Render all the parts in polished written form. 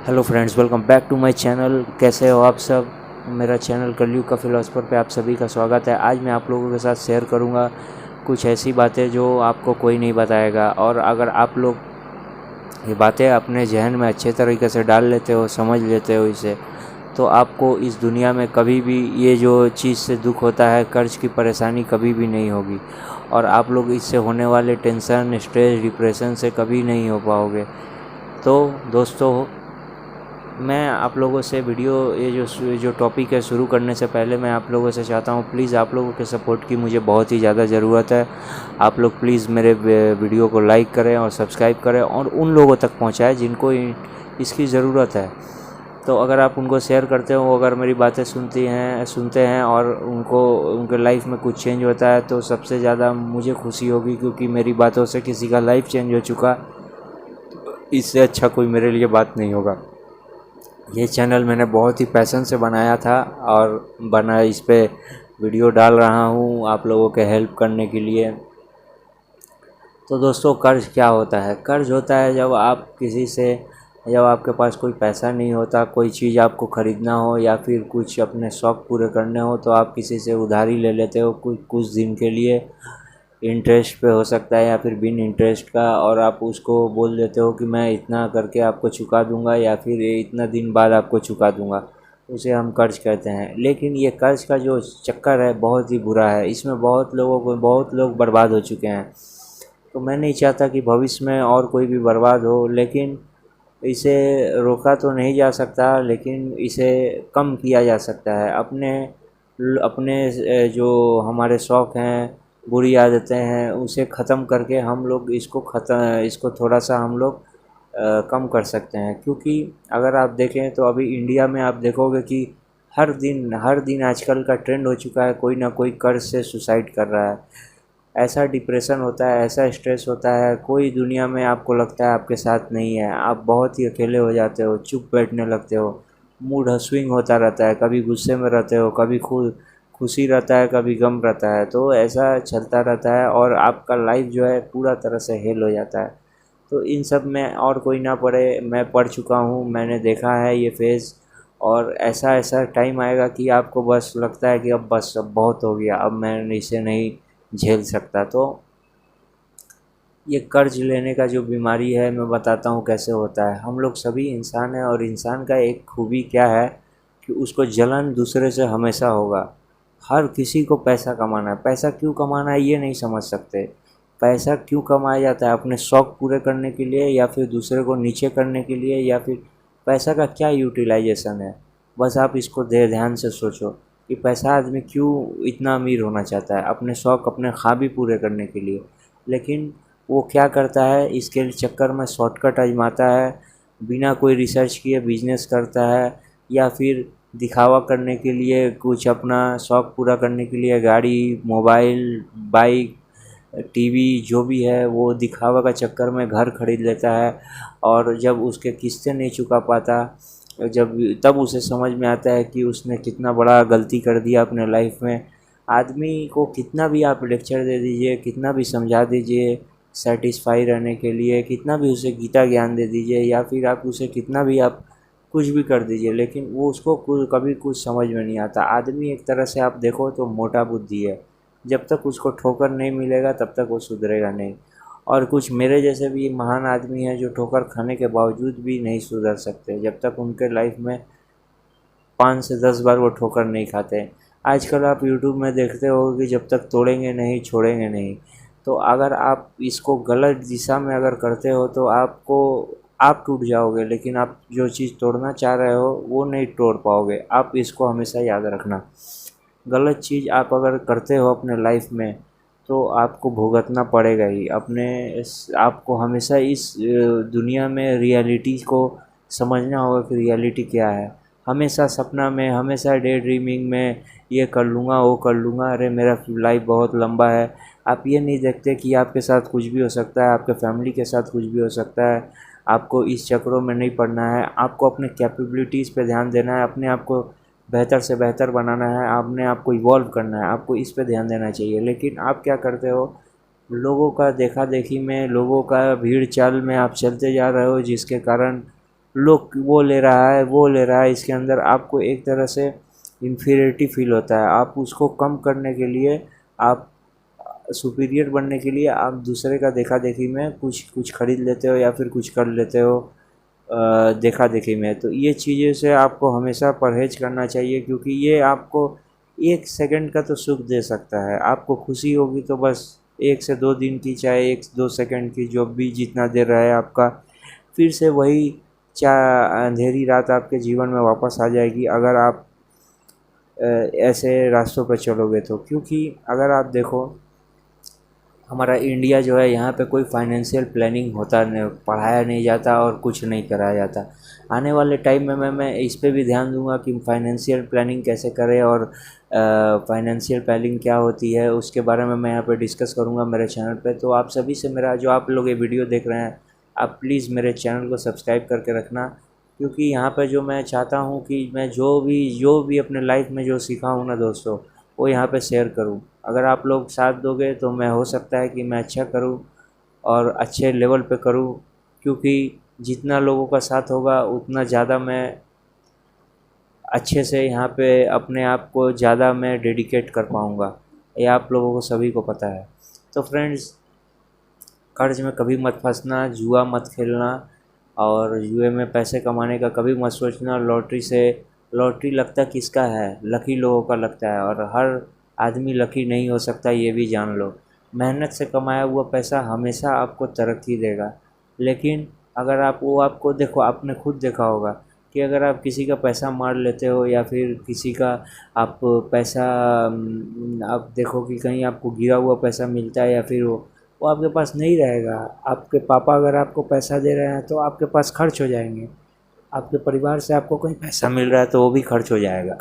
Hello friends, welcome back to my channel. कैसे हो आप सब। मेरा चैनल कलयुग का फिलोसफर पे आप सभी का स्वागत है। आज मैं आप लोगों के साथ शेयर करूंगा कुछ ऐसी बातें जो आपको कोई नहीं बताएगा, और अगर आप लोग ये बातें अपने जहन में अच्छे तरीके से डाल लेते हो, समझ लेते हो इसे, तो आपको इस दुनिया में कभी भी ये जो चीज़ से दुख होता है, कर्ज की परेशानी कभी भी नहीं होगी, और आप लोग इससे होने वाले टेंशन, स्ट्रेस, डिप्रेशन से कभी नहीं हो पाओगे। तो दोस्तों, मैं आप लोगों से वीडियो ये जो टॉपिक है शुरू करने से पहले मैं आप लोगों से चाहता हूँ, प्लीज़ आप लोगों के सपोर्ट की मुझे बहुत ही ज़्यादा ज़रूरत है। आप लोग प्लीज़ मेरे वीडियो को लाइक करें और सब्सक्राइब करें, और उन लोगों तक पहुँचाएं जिनको इसकी ज़रूरत है। तो अगर आप उनको शेयर करते हो, अगर मेरी बातें सुनते हैं और उनको उनके लाइफ में कुछ चेंज होता है, तो सबसे ज़्यादा मुझे खुशी होगी, क्योंकि मेरी बातों से किसी का लाइफ चेंज हो चुका, इससे अच्छा कोई मेरे लिए बात नहीं होगा। ये चैनल मैंने बहुत ही पैशन से बनाया था, और इस पे वीडियो डाल रहा हूँ आप लोगों के हेल्प करने के लिए। तो दोस्तों, कर्ज क्या होता है? कर्ज होता है जब आपके पास कोई पैसा नहीं होता, कोई चीज़ आपको ख़रीदना हो या फिर कुछ अपने शौक़ पूरे करने हो, तो आप किसी से उधारी ले लेते हो कुछ दिन के लिए। इंटरेस्ट पे हो सकता है या फिर बिन इंटरेस्ट का, और आप उसको बोल देते हो कि मैं इतना करके आपको चुका दूंगा या फिर ये इतना दिन बाद आपको चुका दूंगा। उसे हम कर्ज कहते हैं। लेकिन ये कर्ज का जो चक्कर है बहुत ही बुरा है, इसमें बहुत लोग बर्बाद हो चुके हैं। तो मैं नहीं चाहता कि भविष्य में और कोई भी बर्बाद हो, लेकिन इसे रोका तो नहीं जा सकता, लेकिन इसे कम किया जा सकता है। अपने अपने जो हमारे शौक़ हैं, बुरी आदतें हैं, उसे ख़त्म करके हम लोग इसको थोड़ा सा हम लोग कम कर सकते हैं। क्योंकि अगर आप देखें तो अभी इंडिया में आप देखोगे कि हर दिन आजकल का ट्रेंड हो चुका है, कोई ना कोई कर्ज से सुसाइड कर रहा है। ऐसा डिप्रेशन होता है, ऐसा स्ट्रेस होता है, कोई दुनिया में आपको लगता है आपके साथ नहीं है, आप बहुत ही अकेले हो जाते हो, चुप बैठने लगते हो, मूड स्विंग होता रहता है, कभी गुस्से में रहते हो, कभी खुशी रहता है, कभी गम रहता है। तो ऐसा चलता रहता है, और आपका लाइफ जो है पूरा तरह से हेल हो जाता है। तो इन सब में और कोई ना पड़े, मैं पढ़ चुका हूँ, मैंने देखा है ये फेज़। और ऐसा ऐसा टाइम आएगा कि आपको बस लगता है कि अब बहुत हो गया, अब मैं इसे नहीं झेल सकता। तो ये कर्ज लेने का जो बीमारी है, मैं बताता हूँ कैसे होता है। हम लोग सभी इंसान हैं, और इंसान का एक खूबी क्या है कि उसको जलन दूसरे से हमेशा होगा। हर किसी को पैसा कमाना है। पैसा क्यों कमाना है ये नहीं समझ सकते। पैसा क्यों कमाया जाता है? अपने शौक़ पूरे करने के लिए, या फिर दूसरे को नीचे करने के लिए, या फिर पैसा का क्या यूटिलाइजेशन है? बस आप इसको ध्यान से सोचो कि पैसा आदमी क्यों इतना अमीर होना चाहता है? अपने शौक़, अपने ख्वाब पूरे करने के लिए। लेकिन वो क्या करता है, इसके चक्कर में शॉर्टकट आजमाता है, बिना कोई रिसर्च किए बिजनेस करता है, या फिर दिखावा करने के लिए, कुछ अपना शौक़ पूरा करने के लिए गाड़ी, मोबाइल, बाइक, टीवी जो भी है, वो दिखावा का चक्कर में घर खरीद लेता है। और जब उसके किस्तें नहीं चुका पाता, तब उसे समझ में आता है कि उसने कितना बड़ा गलती कर दिया अपने लाइफ में। आदमी को कितना भी आप लेक्चर दे दीजिए, कितना भी समझा दीजिए सेटिस्फाई रहने के लिए, कितना भी उसे गीता ज्ञान दे दीजिए, या फिर आप उसे कितना भी आप कुछ भी कर दीजिए, लेकिन वो उसको कभी कुछ समझ में नहीं आता। आदमी एक तरह से आप देखो तो मोटा बुद्धि है। जब तक उसको ठोकर नहीं मिलेगा तब तक वो सुधरेगा नहीं। और कुछ मेरे जैसे भी महान आदमी हैं जो ठोकर खाने के बावजूद भी नहीं सुधर सकते, जब तक उनके लाइफ में 5 से 10 बार वो ठोकर नहीं खाते। आजकल आप यूट्यूब में देखते हो कि जब तक तोड़ेंगे नहीं छोड़ेंगे नहीं। तो अगर आप इसको गलत दिशा में अगर करते हो तो आप टूट जाओगे, लेकिन आप जो चीज़ तोड़ना चाह रहे हो वो नहीं तोड़ पाओगे। आप इसको हमेशा याद रखना। गलत चीज़ आप अगर करते हो अपने लाइफ में, तो आपको भुगतना पड़ेगा ही। आपको हमेशा इस दुनिया में रियलिटी को समझना होगा कि रियलिटी क्या है। हमेशा सपना में, हमेशा डे ड्रीमिंग में, ये कर लूँगा, वो कर लूँगा, अरे मेरा लाइफ बहुत लंबा है। आप ये नहीं देखते कि आपके साथ कुछ भी हो सकता है, आपके फैमिली के साथ कुछ भी हो सकता है। आपको इस चक्करों में नहीं पड़ना है। आपको अपने कैपेबिलिटीज़ पे ध्यान देना है, अपने आप को बेहतर से बेहतर बनाना है, अपने आप को इवॉल्व करना है, आपको इस पे ध्यान देना चाहिए। लेकिन आप क्या करते हो, लोगों का देखा देखी में, लोगों का भीड़ चाल में आप चलते जा रहे हो, जिसके कारण लोग वो ले रहा है वो ले रहा है, इसके अंदर आपको एक तरह से इन्फीरियरिटी फील होता है। आप उसको कम करने के लिए, आप सुपीरियर बनने के लिए आप दूसरे का देखा देखी में कुछ कुछ खरीद लेते हो या फिर कुछ कर लेते हो देखा देखी में। तो ये चीज़ें से आपको हमेशा परहेज करना चाहिए, क्योंकि ये आपको 1 सेकंड का तो सुख दे सकता है। आपको खुशी होगी तो बस 1 से 2 दिन की, चाहे 1-2 सेकंड की, जो भी जितना देर रहे आपका, फिर से वही चा अंधेरी रात आपके जीवन में वापस आ जाएगी अगर आप ऐसे रास्तों पर चलोगे तो। क्योंकि अगर आप देखो, हमारा इंडिया जो है, यहाँ पे कोई फाइनेंशियल प्लानिंग होता नहीं, पढ़ाया नहीं जाता और कुछ नहीं कराया जाता। आने वाले टाइम में मैं इस पे भी ध्यान दूंगा कि फाइनेंशियल प्लानिंग कैसे करें, और फाइनेंशियल प्लानिंग क्या होती है उसके बारे में मैं यहाँ पे डिस्कस करूँगा मेरे चैनल पे। तो आप सभी से मेरा, जो आप लोग ये वीडियो देख रहे हैं, आप प्लीज़ मेरे चैनल को सब्सक्राइब करके रखना, क्योंकि यहाँ पे जो मैं चाहता हूँ कि मैं जो भी अपने लाइफ में जो सीखा हूँ ना दोस्तों, वो यहाँ पे शेयर करूँ। अगर आप लोग साथ दोगे तो मैं, हो सकता है कि मैं अच्छा करूँ और अच्छे लेवल पे करूँ, क्योंकि जितना लोगों का साथ होगा उतना ज़्यादा मैं अच्छे से यहाँ पे अपने आप को ज़्यादा मैं डेडिकेट कर पाऊँगा। ये आप लोगों को सभी को पता है। तो फ्रेंड्स, कर्ज में कभी मत फंसना, जुआ मत खेलना, और जुए में पैसे कमाने का कभी मत सोचना। लॉटरी लगता किसका है? लकी लोगों का लगता है, और हर आदमी लकी नहीं हो सकता, ये भी जान लो। मेहनत से कमाया हुआ पैसा हमेशा आपको तरक्की देगा। लेकिन अगर आप वो, आपको देखो, आपने खुद देखा होगा कि अगर आप किसी का पैसा मार लेते हो, या फिर किसी का आप पैसा आप देखो कि कहीं आपको गिरा हुआ पैसा मिलता है, या फिर वो आपके पास नहीं रहेगा। आपके पापा अगर आपको पैसा दे रहे हैं तो आपके पास खर्च हो जाएंगे। आपके परिवार से आपको कहीं पैसा मिल रहा है तो वो भी खर्च हो जाएगा।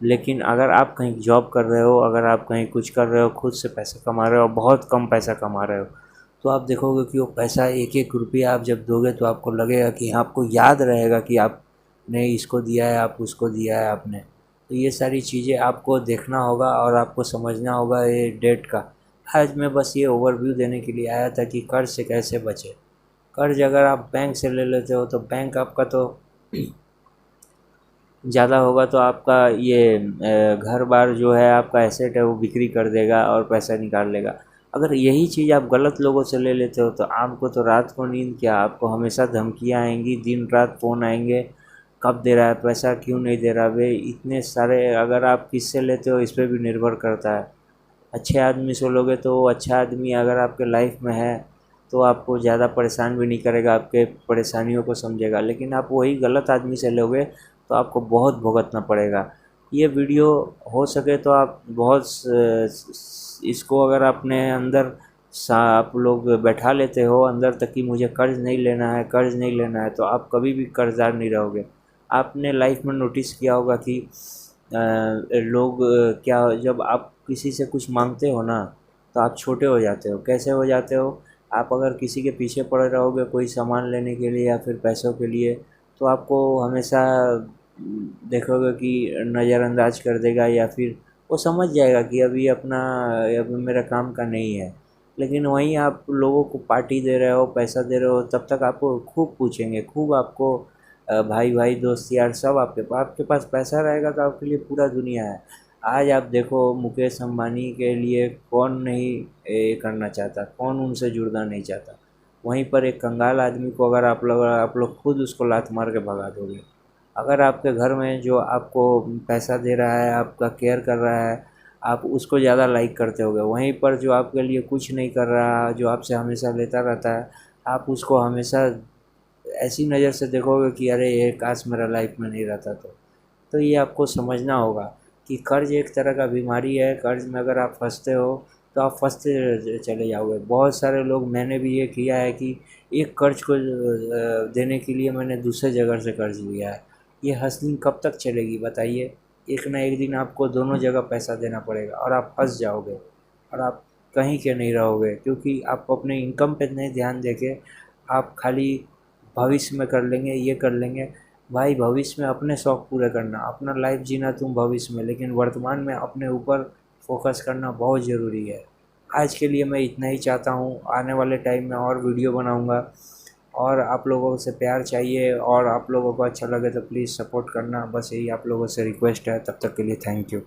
लेकिन अगर आप कहीं जॉब कर रहे हो, अगर आप कहीं कुछ कर रहे हो, खुद से पैसा कमा रहे हो, बहुत कम पैसा कमा रहे हो, तो आप देखोगे कि वो पैसा, एक एक रुपया आप जब दोगे तो आपको लगेगा कि आपको याद रहेगा कि आपने इसको दिया है, आप उसको दिया है आपने। तो ये सारी चीज़ें आपको देखना होगा और आपको समझना होगा ये डेट का। आज मैं बस ये ओवरव्यू देने के लिए आया था कि कर्ज से कैसे बचे। कर्ज अगर आप बैंक से ले लेते हो तो बैंक आपका तो ज़्यादा होगा, तो आपका ये घर बार जो है, आपका एसेट है, वो बिक्री कर देगा और पैसा निकाल लेगा। अगर यही चीज़ आप गलत लोगों से ले लेते हो तो आपको तो रात को नींद क्या, आपको हमेशा धमकियाँ आएंगी, दिन रात फ़ोन आएंगे, कब दे रहा है पैसा, क्यों नहीं दे रहा भाई, इतने सारे। अगर आप किससे लेते हो इस पर भी निर्भर करता है। अच्छे आदमी से लोगे तो वो अच्छा आदमी अगर आपके लाइफ में है तो आपको ज़्यादा परेशान भी नहीं करेगा, आपके परेशानियों को समझेगा। लेकिन आप वही गलत आदमी से लोगे तो आपको बहुत भुगतना पड़ेगा। ये वीडियो हो सके तो आप बहुत इसको अगर अपने अंदर आप लोग बैठा लेते हो अंदर तक कि मुझे कर्ज नहीं लेना है, कर्ज नहीं लेना है, तो आप कभी भी कर्जदार नहीं रहोगे। आपने लाइफ में नोटिस किया होगा कि लोग क्या, जब आप किसी से कुछ मांगते हो ना तो आप छोटे हो जाते हो। कैसे हो जाते हो? आप अगर किसी के पीछे पड़े रहोगे कोई सामान लेने के लिए या फिर पैसों के लिए, तो आपको हमेशा देखोगे कि नज़रअंदाज कर देगा, या फिर वो समझ जाएगा कि अभी अपना, अभी मेरा काम का नहीं है। लेकिन वहीं आप लोगों को पार्टी दे रहे हो, पैसा दे रहे हो, तब तक आपको खूब पूछेंगे, खूब आपको भाई भाई, दोस्त यार, सब आपके पास पैसा रहेगा तो आपके लिए पूरा दुनिया है। आज आप देखो, मुकेश अंबानी के लिए कौन नहीं ये करना चाहता, कौन उनसे जुड़ना नहीं चाहता। वहीं पर एक कंगाल आदमी को अगर आप लोग खुद उसको लात मार के भगा दोगे। अगर आपके घर में जो आपको पैसा दे रहा है, आपका केयर कर रहा है, आप उसको ज़्यादा लाइक करते होगे। वहीं पर जो आपके लिए कुछ नहीं कर रहा, जो आपसे हमेशा लेता रहता है, आप उसको हमेशा ऐसी नज़र से देखोगे कि अरे ये काश मेरा लाइफ में नहीं रहता। तो ये आपको समझना होगा कि कर्ज एक तरह का बीमारी है। कर्ज में अगर आप फंसते हो तो आप फंसते चले जाओगे। बहुत सारे लोग, मैंने भी ये किया है कि एक कर्ज को देने के लिए मैंने दूसरे जगह से कर्ज लिया है। ये हँसनी कब तक चलेगी बताइए? एक ना एक दिन आपको दोनों जगह पैसा देना पड़ेगा और आप फंस जाओगे, और आप कहीं के नहीं रहोगे, क्योंकि आप अपने इनकम पे नहीं ध्यान देके आप खाली भविष्य में कर लेंगे, ये कर लेंगे। भाई, भविष्य में अपने शौक़ पूरे करना, अपना लाइफ जीना तुम भविष्य में, लेकिन वर्तमान में अपने ऊपर फोकस करना बहुत ज़रूरी है। आज के लिए मैं इतना ही चाहता हूँ। आने वाले टाइम में और वीडियो बनाऊँगा, और आप लोगों से प्यार चाहिए और आप लोगों को अच्छा लगे तो प्लीज़ सपोर्ट करना, बस यही आप लोगों से रिक्वेस्ट है। तब तक के लिए थैंक यू।